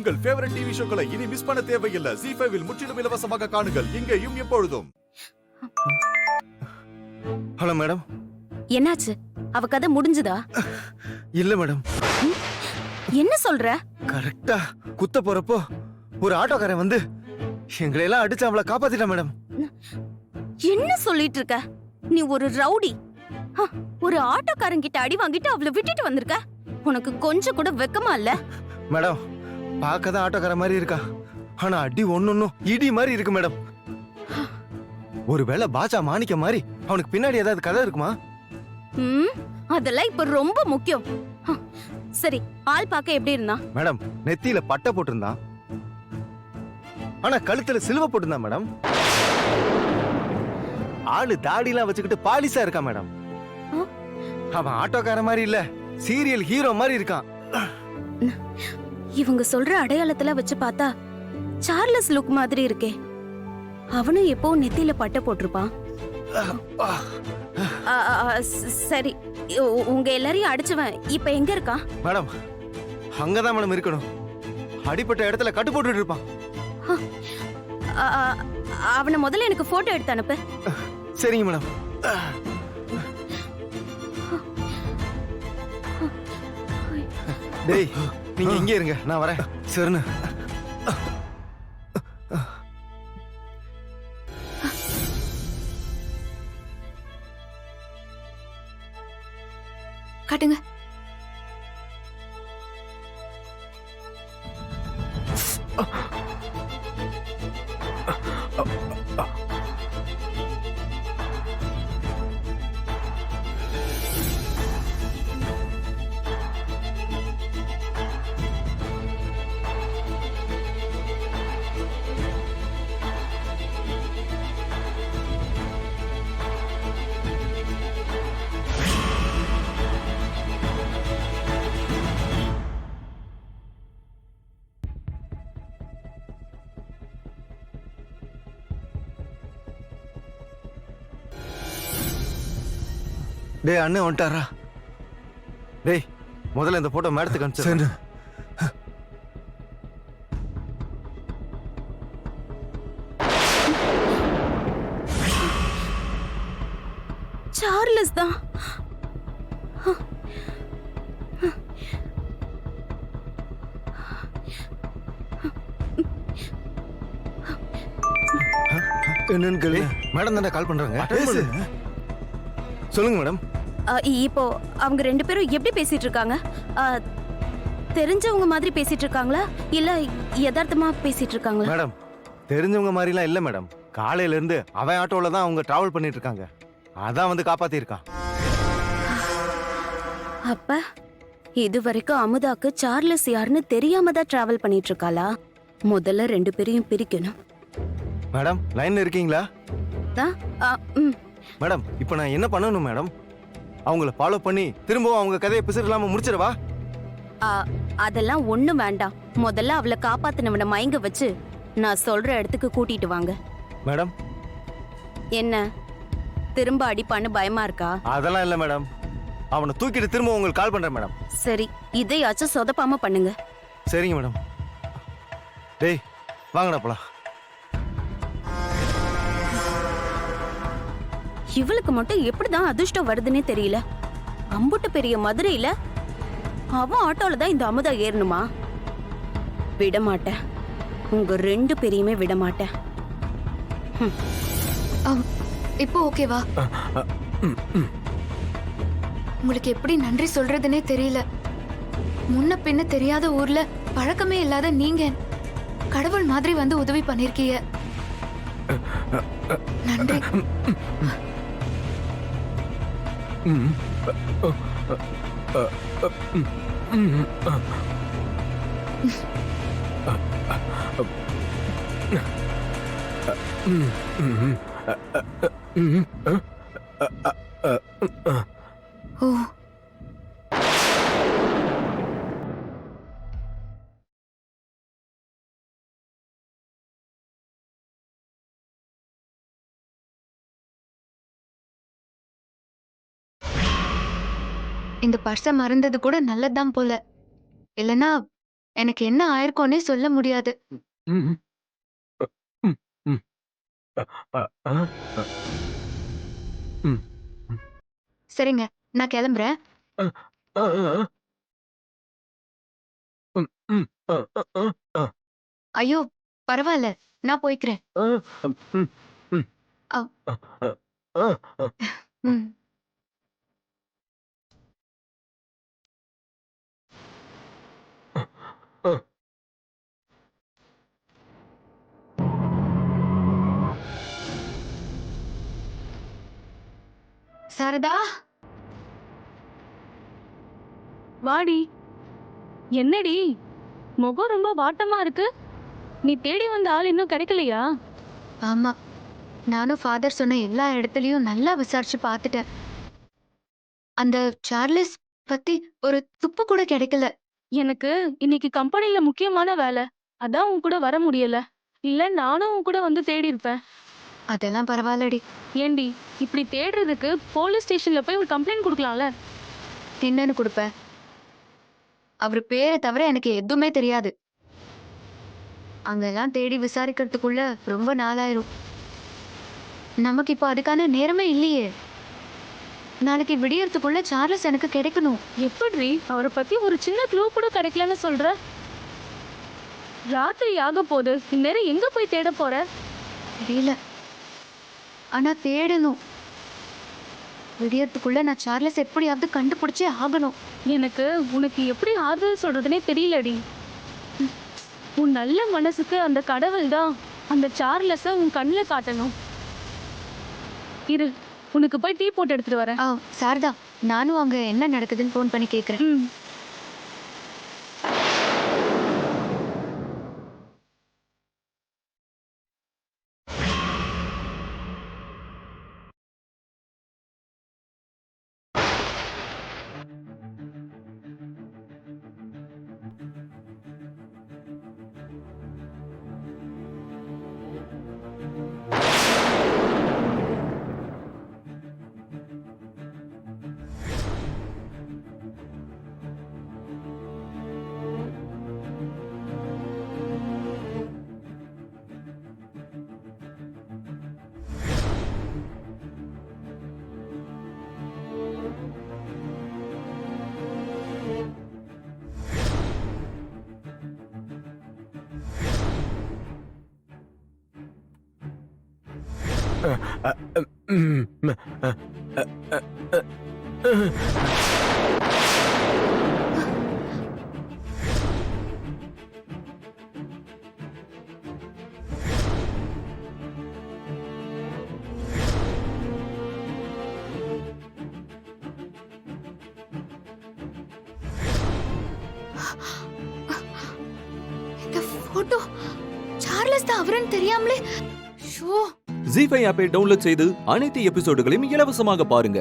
உங்கள் favourite TV ஷோக்களை இனி miss பண்ண தேவையில்லை. ஜீ5 இல் முற்றிலும் இலவசமாக காணுங்கள். இங்கேயும் எப்பொழுதும். Hello madam. என்னாச்சு? அவ கதை முடிஞ்சுதா? இல்ல மேடம். என்ன சொல்ற? கரெக்டா குத்த போறப்போ ஒரு ஆட்டோக்காரன் வந்து எங்களை எல்லாம் அடிச்சு அவளை காப்பாத்திட்டான் மேடம். என்ன சொல்லிட்டு இருக்க? நீ ஒரு ரவுடி. ஒரு ஆட்டோக்காரன் கிட்ட அடி வாங்கிட்டு அவளை விட்டுட்டு வந்திருக்க. உனக்கு கொஞ்சம் கூட வெக்கமா இல்ல? மேடம், பார்க்கதான் ஆட்டோக்கார மாதிரி இருக்கா, ஆனா அடி ஒன்னொன்னும் இடி மாதிரி இருக்கு மேடம். ஒருவேளை பாஜா மாணிக்க மாதிரி அவனுக்கு பின்னாடி ஏதாவது கதை இருக்குமா? அதெல்லாம் இப்ப ரொம்ப முக்கியம். சரி, ஆள் பார்க்க எப்படி இருந்தான்? மேடம், நெத்தியில பட்டை போட்டிருந்தான், ஆனா கழுத்துல சிலுவை போட்டிருந்தான் மேடம். ஆளு தாடிலாம் வச்சுக்கிட்டு பாலிசா இருக்கான் மேடம். அவன் ஆட்டோக்கார மாதிரி இல்ல, சீரியல் ஹீரோ மாதிரி இருக்கான். இவங்க சொல்ற அடையாளத்துல வச்சு பார்த்தா சார்லஸ் லுக் மாதிரி இருக்கே. அவனும் எப்போ நெத்தியில பட்டை போட்டிருப்பான். சரி, உங்க எல்லாரையும் அடிச்சவன் இப்ப எங்க இருக்கான்? மேடம், அங்கதான் மேடம் இருக்கணும். அடிப்பட்ட இடத்துல கட்டு போட்டுட்டு இருப்பான். அவனை முதல்ல எனக்கு போட்டோ எடுத்து அனுப்பு. சரிங்க மேடம். டேய், நீங்க இங்கே இருங்க, நான் வரேன். சரிண்ணு. காட்டுங்க. டேய், அண்ணன் வந்துட்டாரா? டேய், முதல்ல இந்த போட்டோ மேடத்துக்கு அனுப்பிச்சு. சார்லஸ் தான். என்னன்னு கேளு. மேடம் தானே கால் பண்றாங்க. சொல்லுங்க மேடம். இப்போ அவங்க ரெண்டு பேரும் எப்படி பேசிட்டு இருக்காங்க? தெரிஞ்சவங்க மாதிரி பேசிட்டு இருக்காங்களா இல்ல யதார்த்தமா பேசிட்டு இருக்காங்களா? மேடம், தெரிஞ்சவங்க மாதிரிலாம் இல்ல மேடம். காலையில இருந்து அவன் ஆட்டோல தான் அவங்க டிராவல் பண்ணிட்டு இருக்காங்க. அதான் வந்து காப்பாத்தி இருக்கான். அப்ப இது வரைக்கும் அமுதாக்கு சார்லஸ் யாருன்னு தெரியாம தான் டிராவல் பண்ணிட்டு இருக்காளா? முதல்ல ரெண்டு பேரையும் பிரிக்கணும். மேடம், லைன்ல இருக்கீங்களா? மேடம், இப்போ நான் என்ன பண்ணணும் மேடம்? அவங்கள ஃபாலோ பண்ணி திரும்பவும் அவங்க கதையை பிசறாம முடிச்சிடவா? அதெல்லாம் ஒண்ணும் வேண்டாம். முதல்ல அவளை காப்பாத்தினவனை மயங்க வச்சு நான் சொல்ற இடத்துக்கு கூட்டிட்டு வாங்க. மேடம், என்ன திரும்ப அடிப்பான்னு பயமா இருக்கா? அதெல்லாம் இல்ல மேடம். அவனை தூக்கிட்டு திரும்ப உங்களுக்கு கால் பண்றேன் மேடம். சரி, இதையாச்சும் சொதப்பாம பண்ணுங்க. சரிங்க மேடம். டேய், வாங்கடா போலாம். இவளுக்கு மட்டும் எப்படிதான் அதிர்ஷ்டம் வருதுன்னே தெரியல. அம்புட்டு பெரிய மதுரையில அவன் ஆட்டோல தான் இந்த அமுதா ஏறணுமா? விட மாட்டேன், உங்க ரெண்டு பேரையுமே விட மாட்டேன். இப்போ ஓகேவா? உங்களுக்கு எப்படி நன்றி சொல்றதுன்னே தெரியல. முன்ன பின்ன தெரியாத ஊர்ல பழக்கமே இல்லாத நீங்க கடவுள் மாதிரி வந்து உதவி பண்ணிருக்கீங்க. நன்றி. ஓ, இந்த பர்ஸ மறந்தது கூட நல்லதுதான் போல. இல்லனா எனக்கு என்ன ஆயிருக்கோன்னே சொல்ல முடியாது. ம், ம், ம். அ, அ, அ, ம், சரிங்க, நான் கிளம்புறேன். அ, அ, அ, ம், ம், அ, அ, அ, அ, ஐயோ, பரவாயில்ல, நான் போய்க்கிறேன். அ, ம், ம், அ, அ, அ, அ, ம். அ. சாரதா, வாடி. என்னடி முகம் ரொம்ப வாட்டமா இருக்கு? நீ தேடி வந்த ஆள் இன்னும் கிடைக்கலையா? ஆமா, நானும் ஃபாதர் சொன்ன எல்லா இடத்துலயும் நல்லா விசாரிச்சு பார்த்துட்டேன். அந்த சார்லஸ் பத்தி ஒரு துப்பு கூட கிடைக்கல. எனக்கு இன்னைக்கு கம்பெனில முக்கியமான வேலை. அதான் உன் கூட வர முடியல. இல்ல நானும் உன் கூட வந்து தேடி இருப்பேன். அதெல்லாம் பரவாயில்லடி. ஏண்டி இப்படி தேடுறதுக்கு போலீஸ் ஸ்டேஷன்ல போய் ஒரு கம்ப்ளைண்ட் கொடுக்கலாம்ல? என்னன்னு கொடுப்ப? அவர் பேரை தவிர எனக்கு எதுவுமே தெரியாது. அங்கெல்லாம் தேடி விசாரிக்கிறதுக்குள்ள ரொம்ப நாளாயிரும். நமக்கு இப்போ அதுக்கான நேரமே இல்லையே. நாளைக்கு விடியறதுக்குள்ள சார்லஸ் எனக்கு கிடைக்கணும். எப்படி அவரை பத்தி ஒரு சின்ன க்ளூ கூட கிடைக்கலன்னு சொல்ற? ராத்திரி ஆக போகுது. இந்நேரம் எங்க போய் தேட போற? தெரியல, ஆனா தேடணும். விடியறதுக்குள்ள நான் சார்லஸ் எப்படியாவது கண்டுபிடிச்சே ஆகணும். எனக்கு உனக்கு எப்படி ஆறுதல் சொல்றதுனே தெரியலடி. உன் நல்ல மனசுக்கு அந்த கடவுள் தான் அந்த சார்லஸ உன் கண்ணில் காட்டணும். இரு, உனக்கு போய் டீ போட்டு எடுத்துட்டு வரேன். சாரதா, நானும் அங்க என்ன நடக்குதுன்னு ஃபோன் பண்ணி கேட்குறேன். ம். இந்த போட்டோ சார்லஸ் தான் அவருன்னு தெரியாமலே. ஷோ, ஜீ5 ஆப்பை டவுன்லோட் செய்து அனைத்து எபிசோடுகளையும் இலவசமாக பாருங்க.